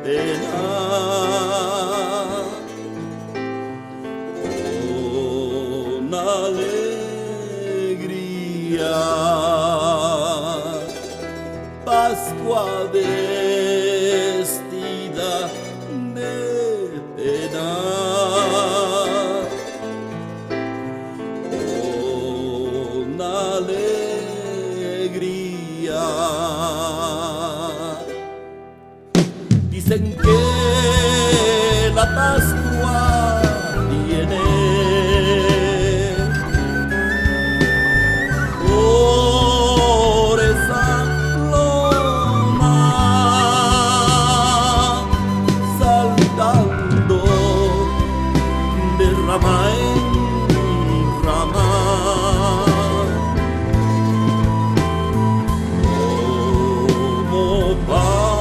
pena. Con alegría, Pascua vestida de pena. Con alegría. Dicen que la Pascua viene por esa loma, saltando de rama en rama, como paloma,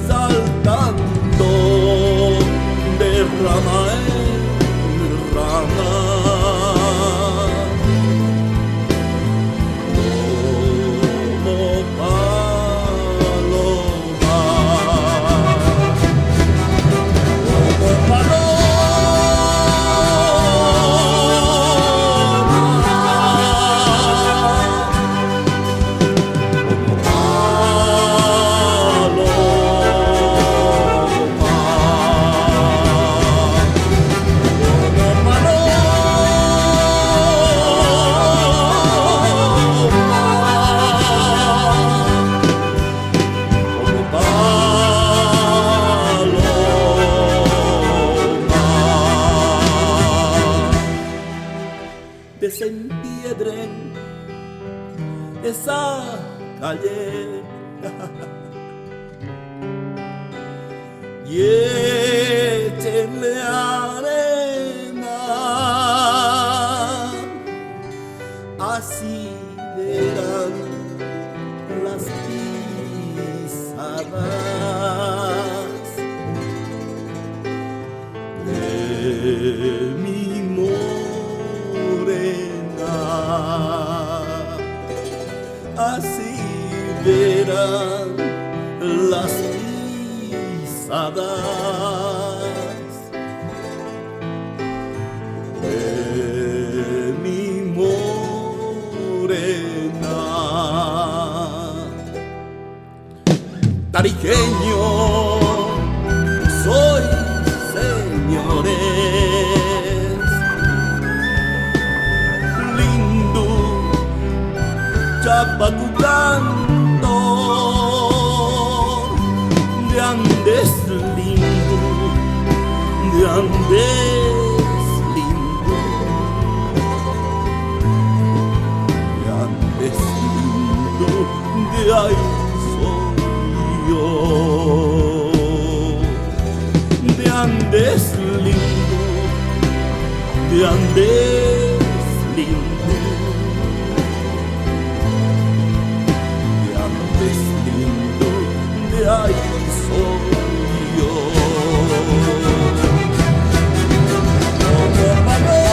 saltando de rama en rama, como paloma, como desempiedren esa calle y échenle arena, así verán las pisadas de mi morena, así verán las pisadas de mi morena. Tarijeño soy, señores, lindo chapacucando de Andes lindo, de Andes lindo, de Andes lindo, de ahí soy yo, de Andes lindo, de Andes lindo, de Andes lindo, de ahí soy yo. Como paloma,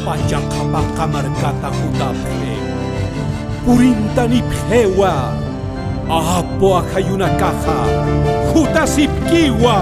Pachacamaca marcata kutapje. Purintani pjewa. Apo akayuna caja. Jutasipkiwa.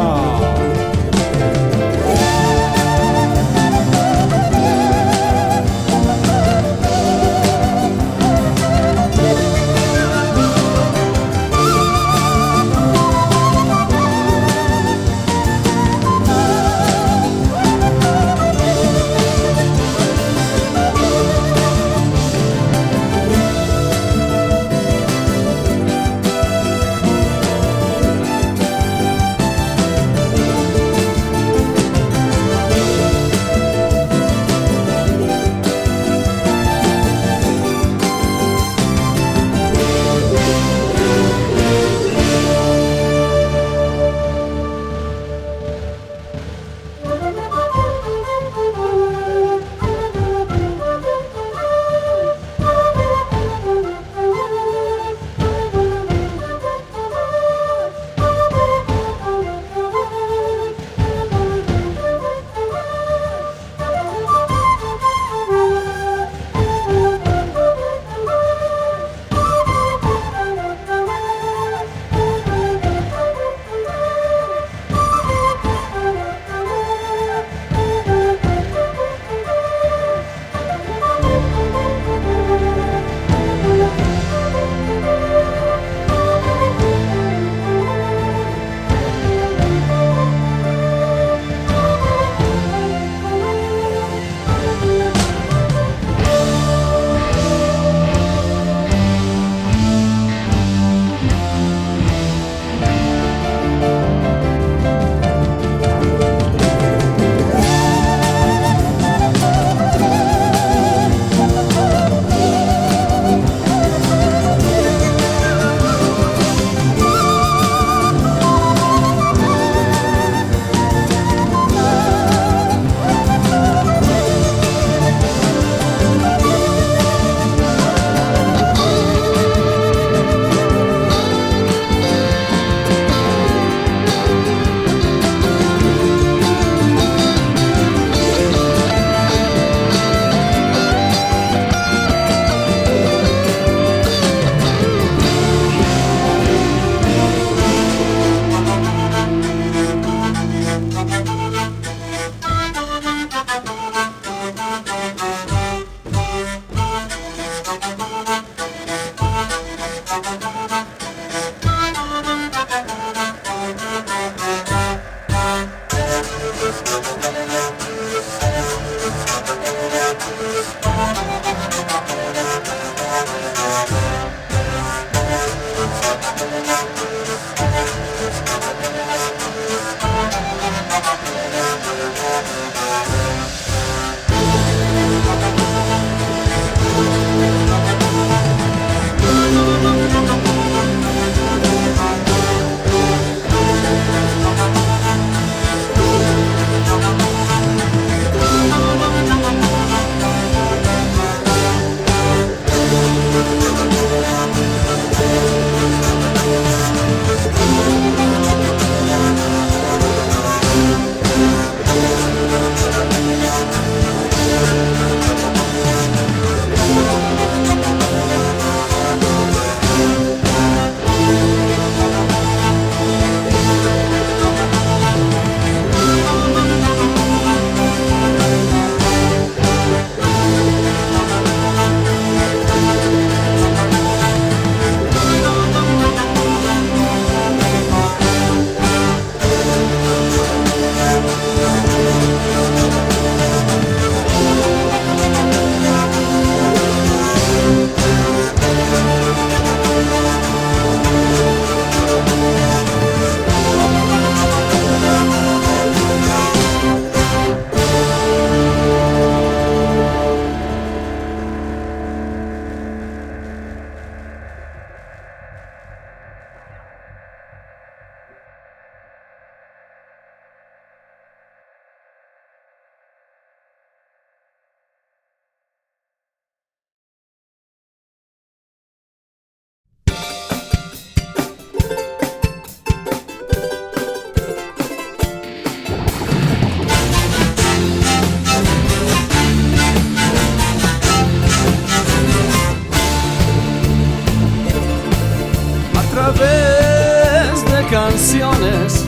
través de canciones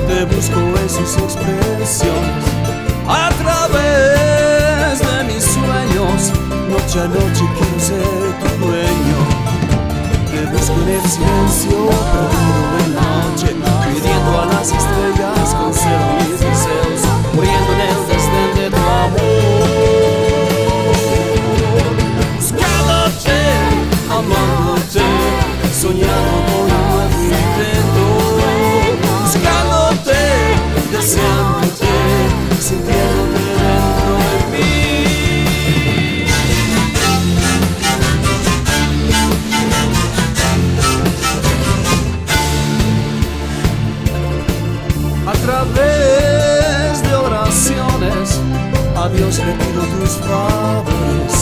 te busco en sus expresiones, a través de mis sueños, noche a noche quiero ser tu dueño. Te busco en el silencio, perdido en la noche, pidiendo a las estrellas conceder mis deseos, muriendo en el desdén de tu amor. Buscándote, amándote, soñando con un nuevo intento. Buscándote, deseándote, sintiéndote dentro de mí. A través de oraciones a Dios le pido tus favores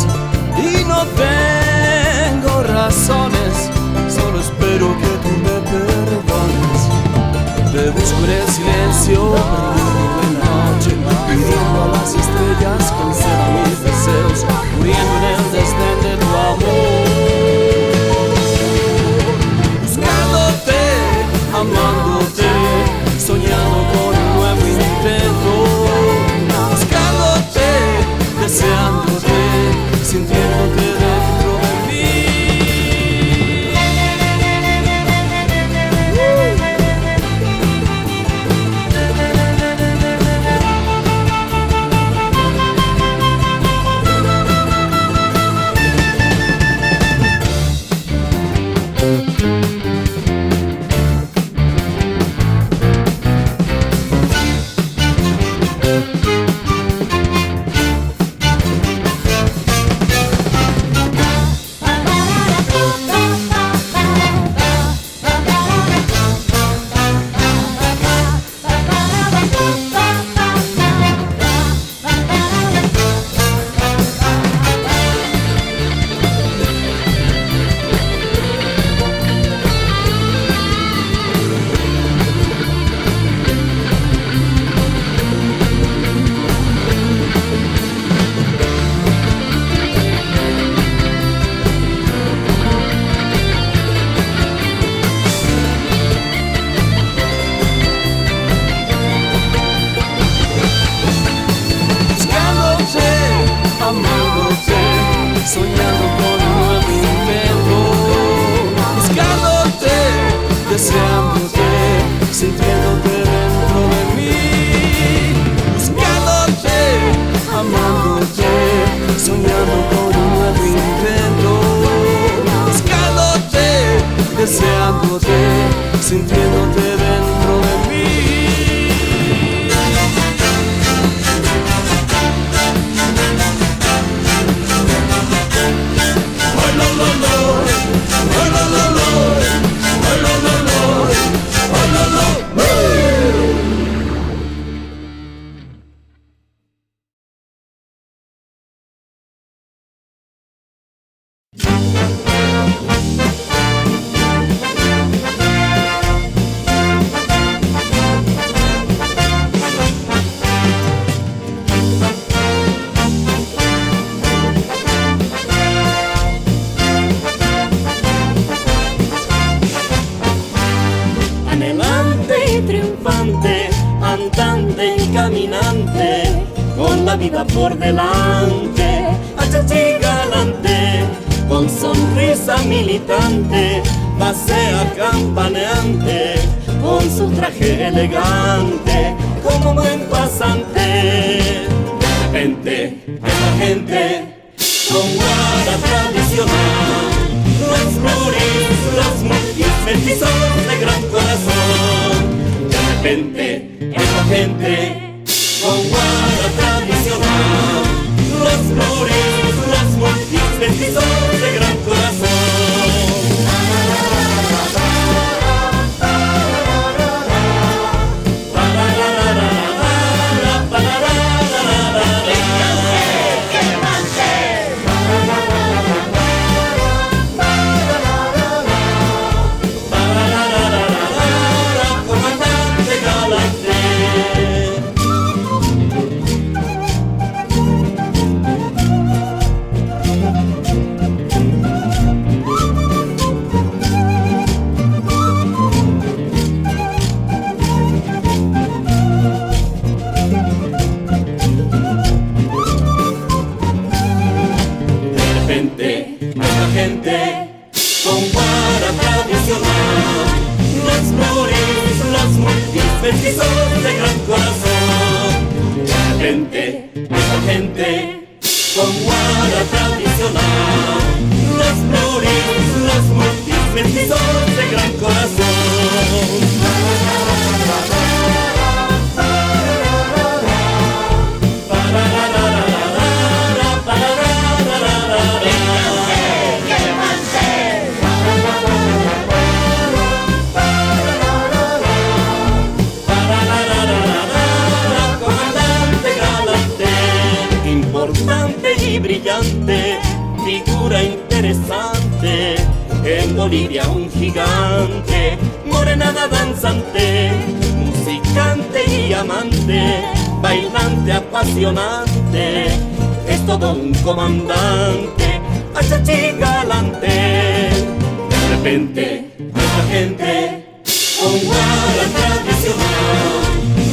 y no tengo razones, solo espero que tú me perdones. Te busco en el silencio, perdido en la noche, pidiendo a las estrellas conceda mis deseos, muriendo en el desdén de tu amor. Buscándote, amándote, soñando con un nuevo intento. Buscándote, deseándote, sintiéndote dentro de mí. Amándote, soñando con un nuevo intento. Buscándote, deseándote, sintiéndote dentro de mí. Buscándote, amándote, soñando con un nuevo intento. Buscándote, deseándote, sintiéndote dentro de mí. Triunfante, andante y caminante, con la vida por delante, achachi galante, con sonrisa militante, pasea campaneante, con su traje elegante, como buen pasante. De repente, esta gente, con guarda tradicional, los floris, los monjes, mestizos de gran corazón. De repente, esta gente con guarda tradicional, los floris, los monjes, mestizos de gran corazón. con guara tradicional. Los pluris, los multis, mestizos de gran corazón. Esta gente, con guara tradicional. Los pluris, los multis, mestizos de gran corazón. Importante y brillante, figura interesante, en Bolivia un gigante, morenada danzante, musicante y amante, bailante apasionante, es todo un comandante, achachi galante. De repente, esta gente, con guara tradicional,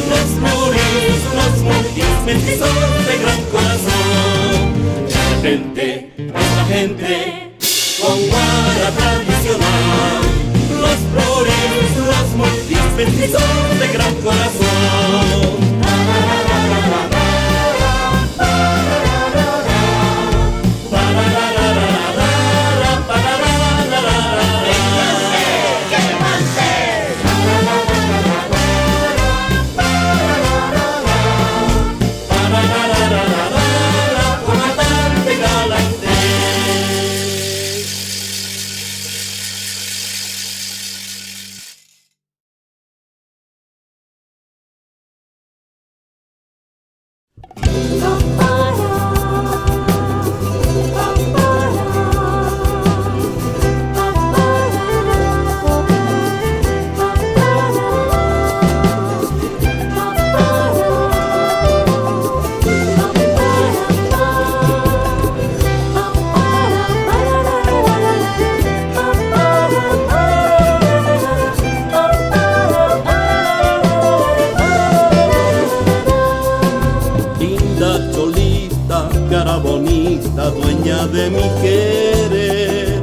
los pluris, los multis, mestizos de gran corazón. De repente, esta gente, con guara tradicional, los pluris, los multis, mestizos de gran corazón. Dueña de mi querer,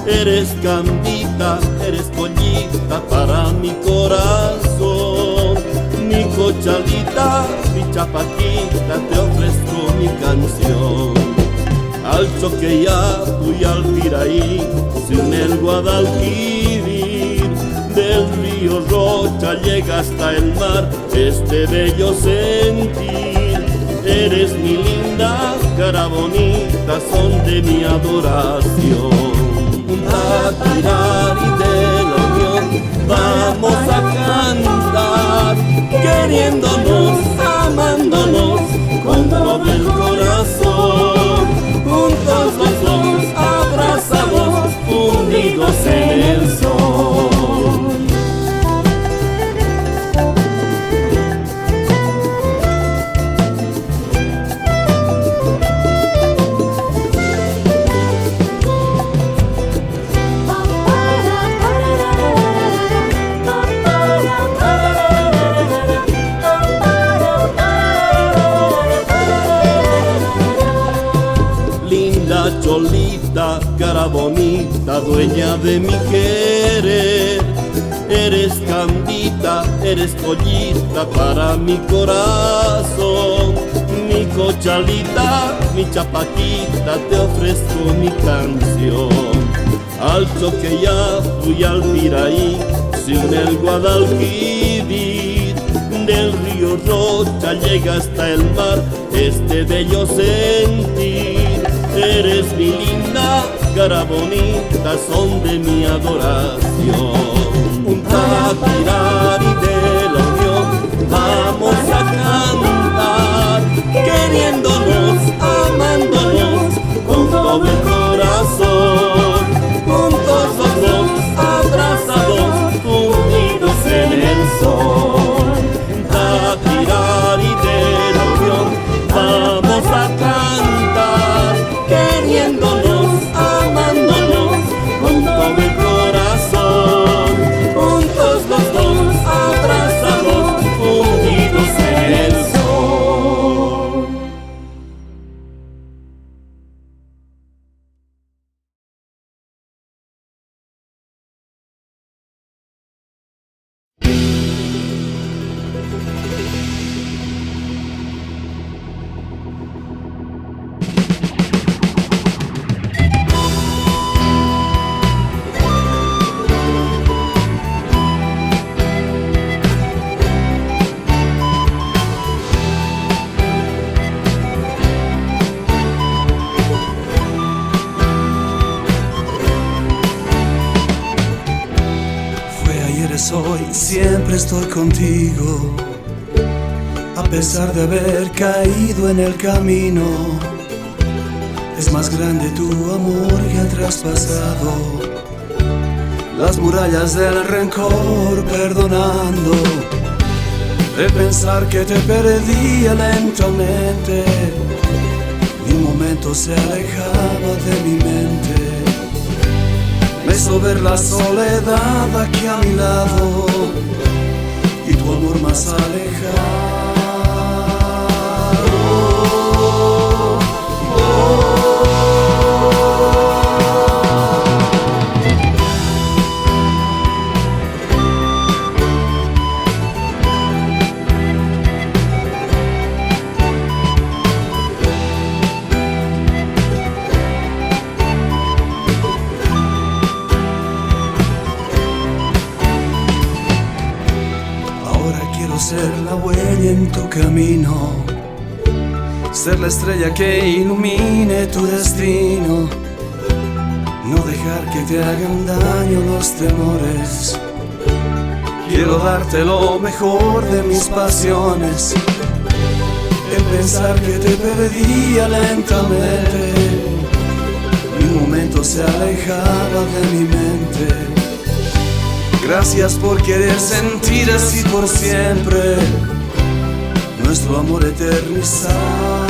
eres cambita, eres collita para mi corazón. Mi cochalita, mi chapaquita, te ofrezco mi canción. Al Choqueyacu y al Piraí se une el Guadalquivir, del río Rocha llega hasta el mar este bello sentir. Eres mi linda, cara bonita, son de mi adoración. Un tatirari de la unión, vamos a cantar, queriéndonos, amándonos, con todo el corazón. Juntos los dos, abrazados, unidos en el sol. Cholita, cara bonita, dueña de mi querer, eres cambita, eres collita para mi corazón. Mi cochalita, mi chapaquita, te ofrezco mi canción. Al Choqueyacu y al Piraí se une el Guadalquivir, del río Rocha llega hasta el mar este bello sentir. Eres mi linda, cara bonita, son de mi adoración. Un tatirari de la unión, vamos a cantar, queriéndonos, amándonos, con todo el corazón. Juntos los dos, abrazados, unidos en el sol. Un tatirari de la unión, vamos a cantar, queriéndonos, amándonos, con todo el corazón. Juntos los dos, soy, siempre estoy contigo. A pesar de haber caído en el camino, es más grande tu amor que ha traspasado las murallas del rencor, perdonando. De pensar que te perdía lentamente, ni un momento se alejaba de mi mente. Me hizo ver la soledad aquí a mi lado y tu amor más alejado. Ser la huella en tu camino, ser la estrella que ilumine tu destino, no dejar que te hagan daño los temores. Quiero darte lo mejor de mis pasiones, el pensar que te perdía lentamente, ni un momento se alejaba de mi mente. Gracias por querer sentir así por siempre nuestro amor eternizado.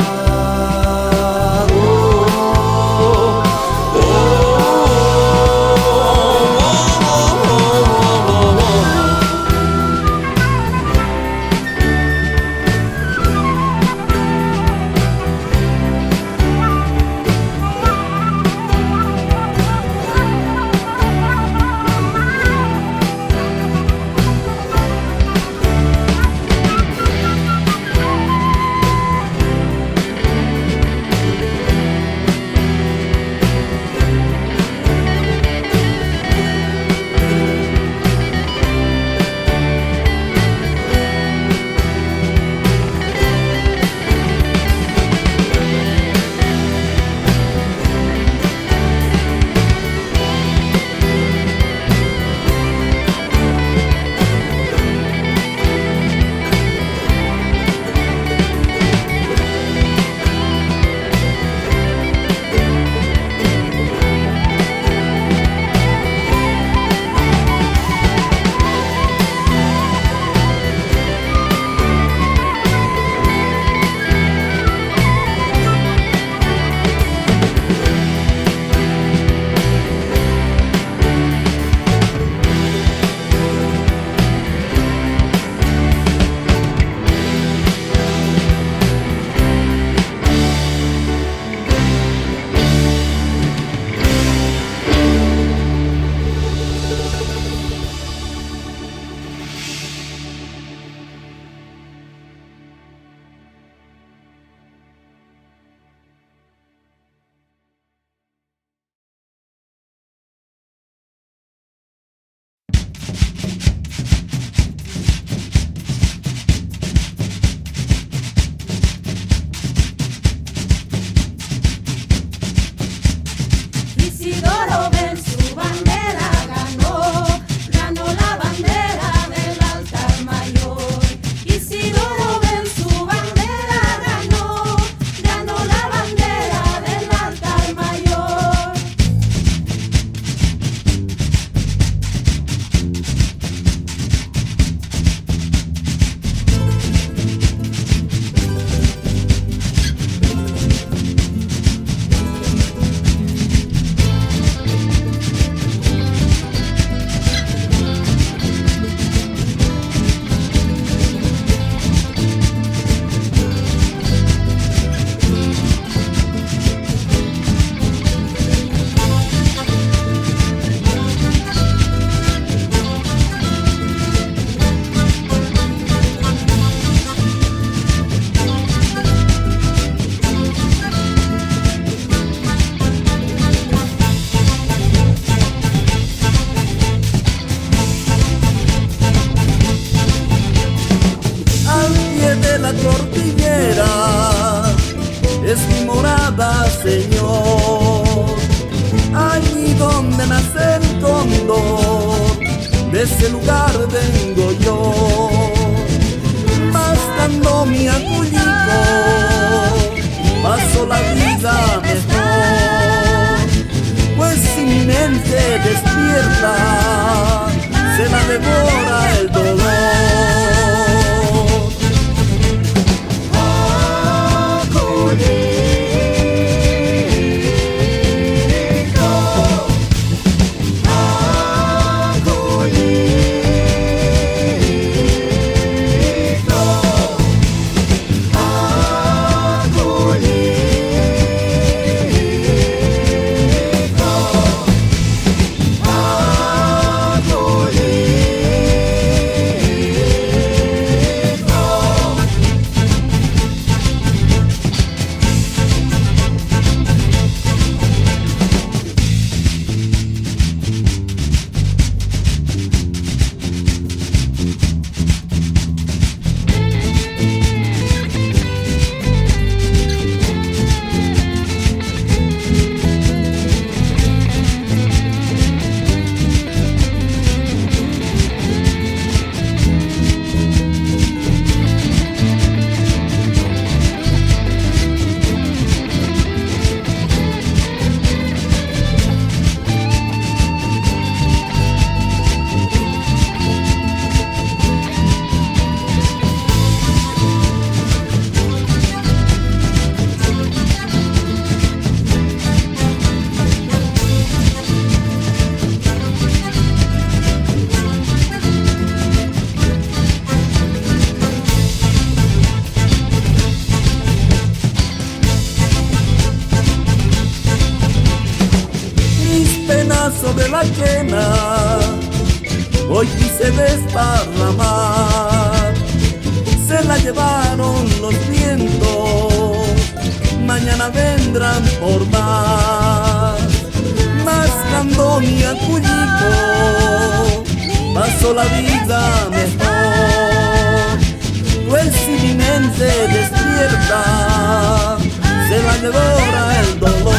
ese lugar vengo yo, mascando mi acullico, paso la vida mejor, pues si mi mente despierta, se la devora el dolor. Sobre la quena hoy quise desparramar, se la llevaron los vientos, mañana vendrán por más, mascando mi acullico, paso la vida mejor, pues si mi mente despierta, se la devora el dolor.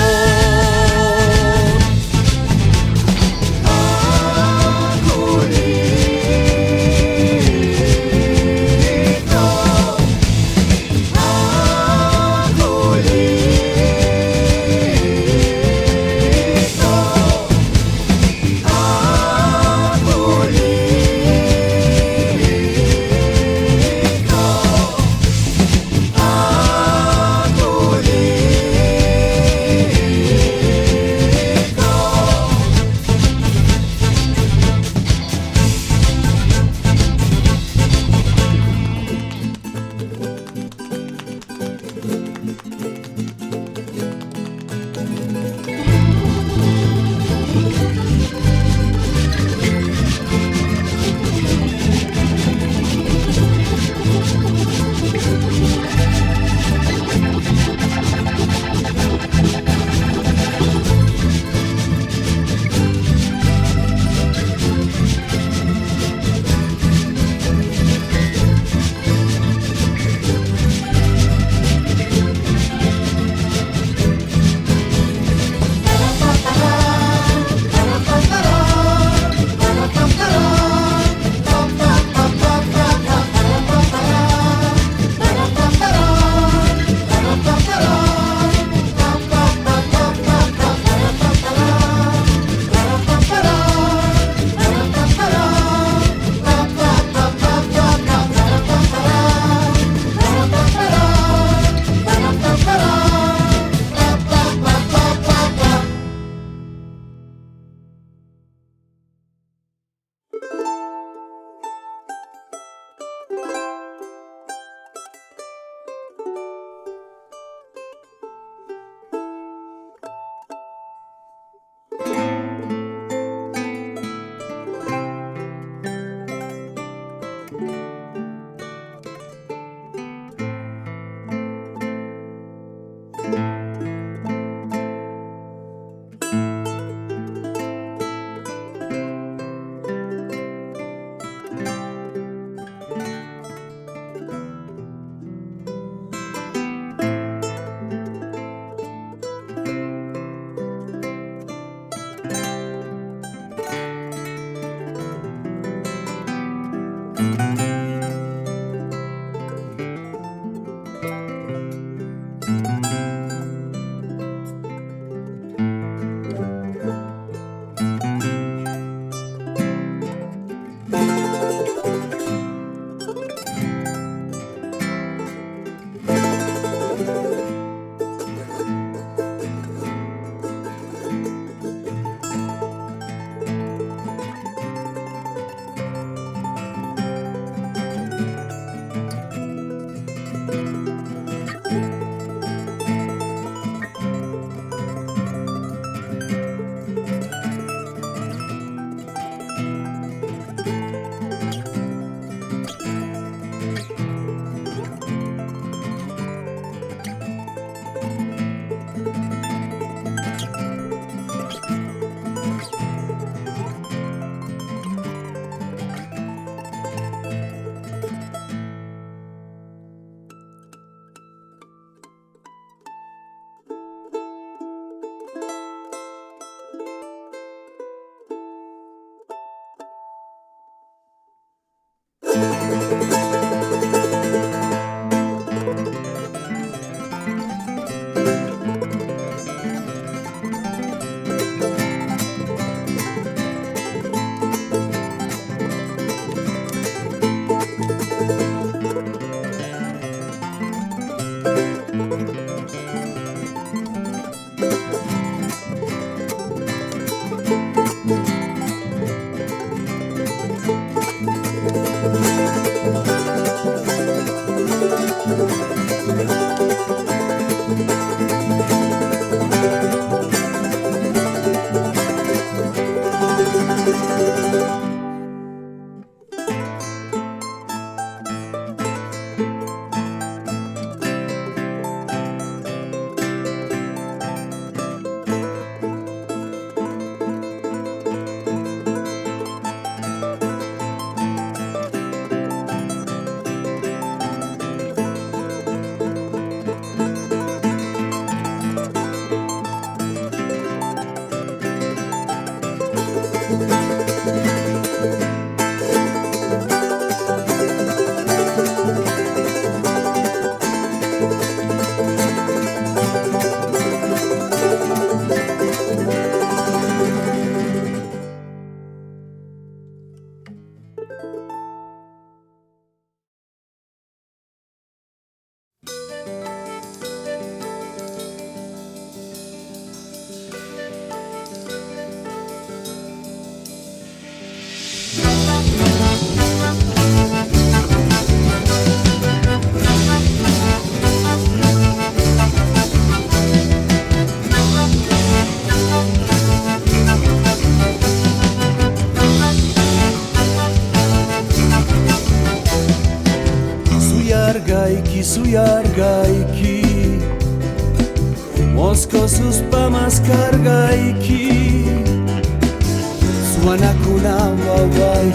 Suyargaiki Mosco sus pamas cargaiki Suanakuna wawai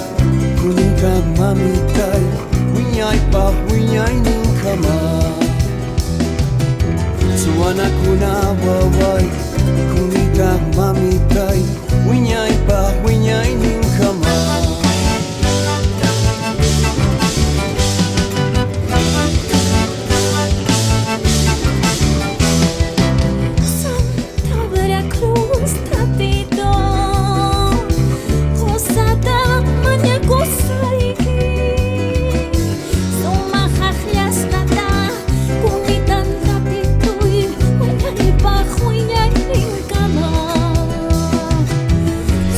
Kunika mamitai Winyai pa winyai ninkama Suanakuna wawai Kunika mamitai Winyai pa winyai ninkama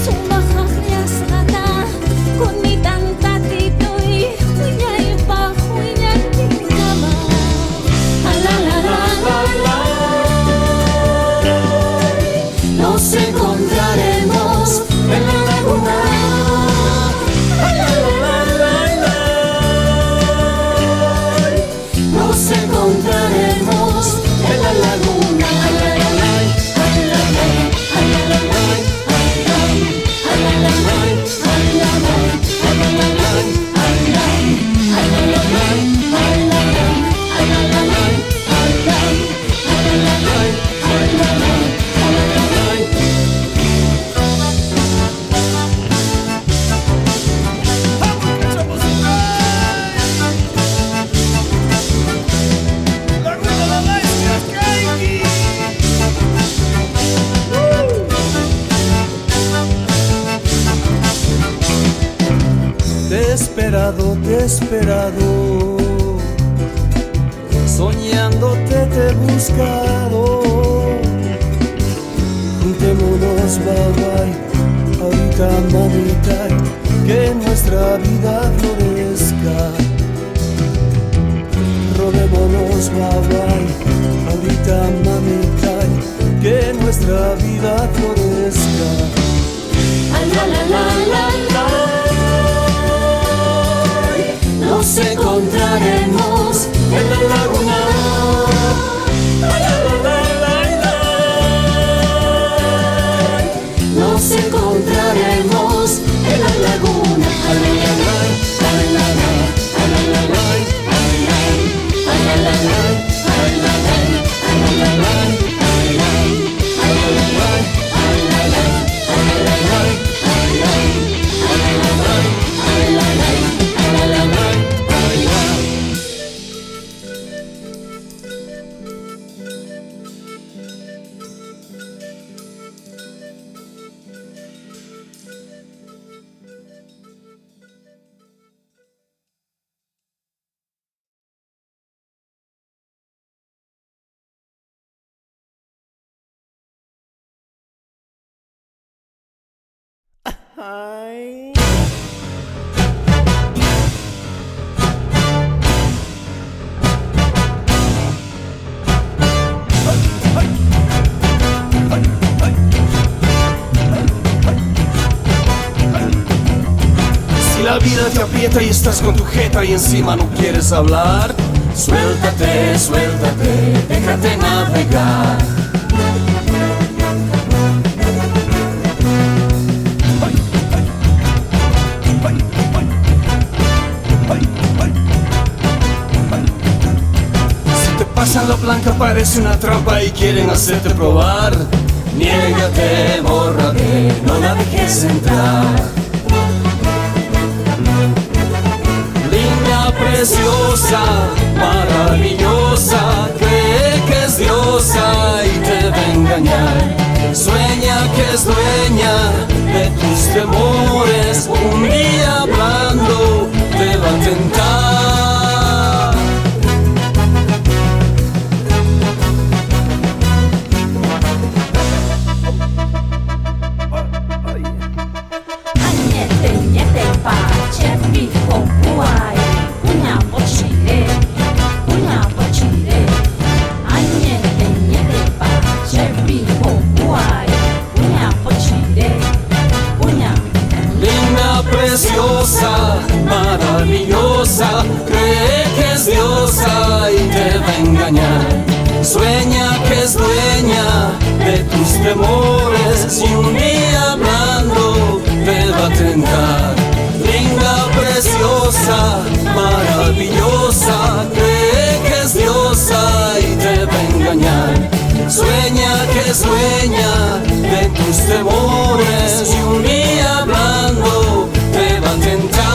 Summa Desesperado, desesperado, soñándote te he buscado. Juntémonos, bye, ahorita mamita, que nuestra vida florezca. Rodémonos, bye, ahorita mamita, que nuestra vida florezca. Ay, la, la, la, la, la. Nos encontraremos en la laguna. Ay, la, la, la, la, la. Nos encontraremos en la laguna. Ay, la, la, la, ay, la, la, ay, la, la, la, ay, la, ay, la, la, ay, la, la, ay, la, la, ay, la, ay, la, la, ay, la, la, ay, la, la, ay, la, Ay. Si la vida te aprieta y estás con tu jeta y encima no quieres hablar, suéltate, suéltate, déjate navegar. Pasan la blanca, parece una trampa y quieren hacerte probar. Niégate, bórrate, no la dejes entrar. Linda, preciosa, maravillosa, cree que es diosa y te va a engañar. Sueña que es dueña de tus temores, un día hablando te va a tentar. Preciosa, maravillosa, cree que es diosa y te va a engañar. Sueña que es dueña de tus temores y un día hablando te va a tentar. Linda, preciosa, maravillosa, cree que es diosa y te va a engañar. Sueña que es dueña de tus temores y un día hablando te va a tentar.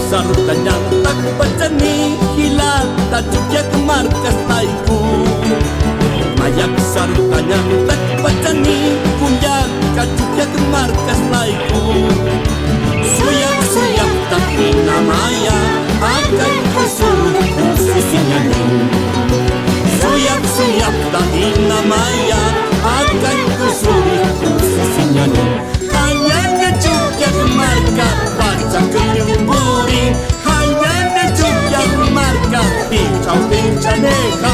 Sarutanyanta kupacani hilata cuciak markas laiku. Mayak sarutanyanta kupacani kunjak cuciak markas laiku. Suyak tapi namanya akan kusuk sisinya. Suyak Dahina maya akan kusuri sisinyani hanya ngejukyak marka baca kenyumburi hanya ngejukyak marka pincau pincaneka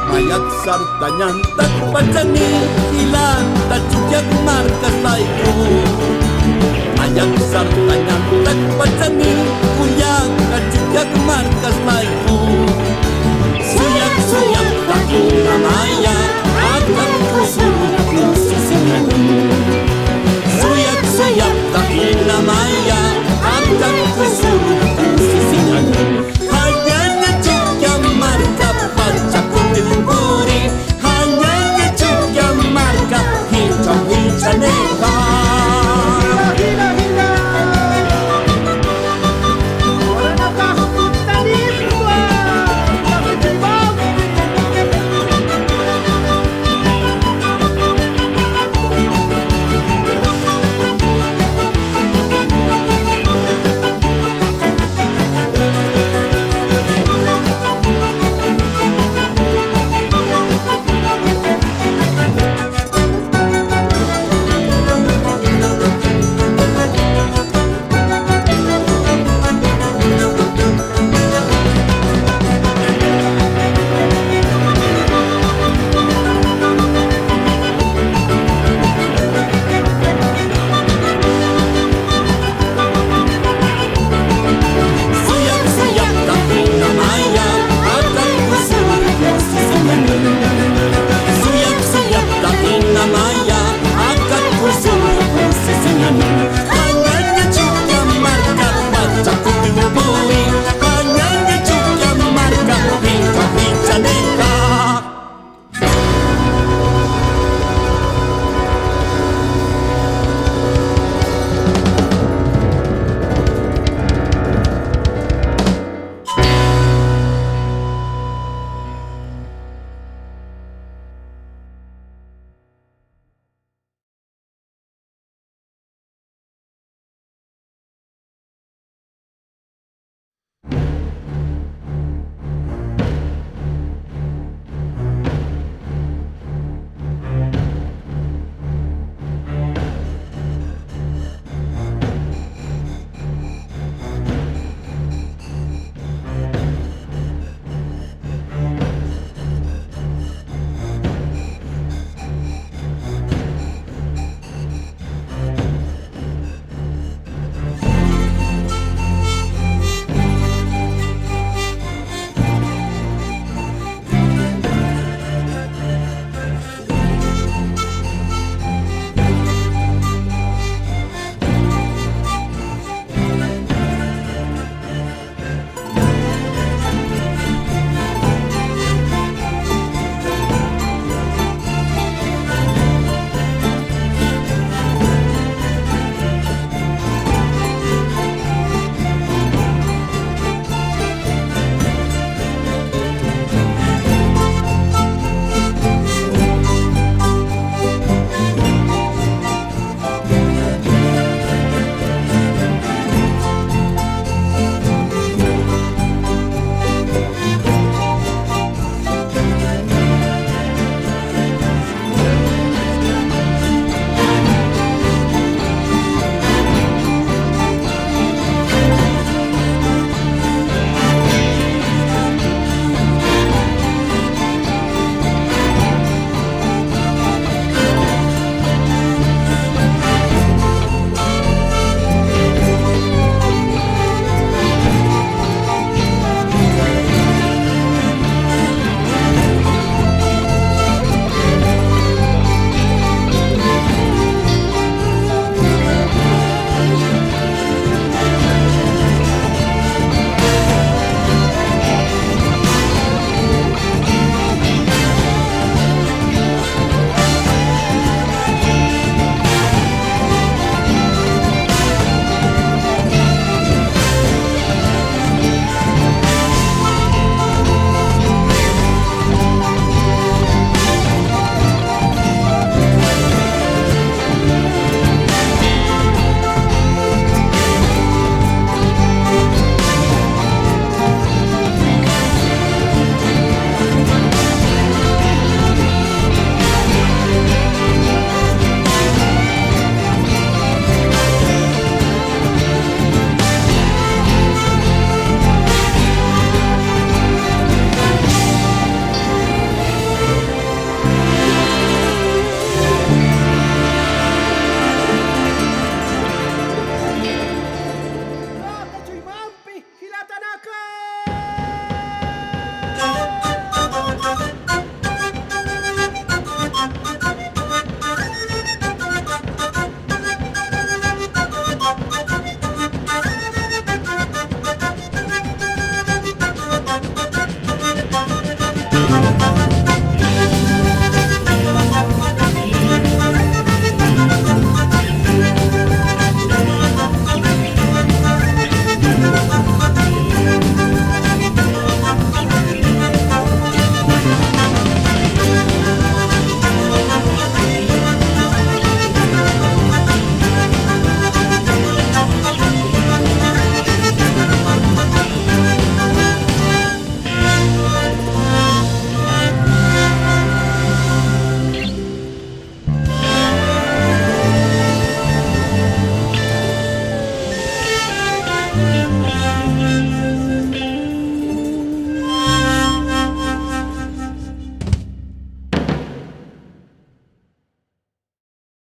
Mayat sartanya tak pacani hilang tak juga markas laiku Mayat sartanya tak pacani kuyak tak juga markas laiku Suyak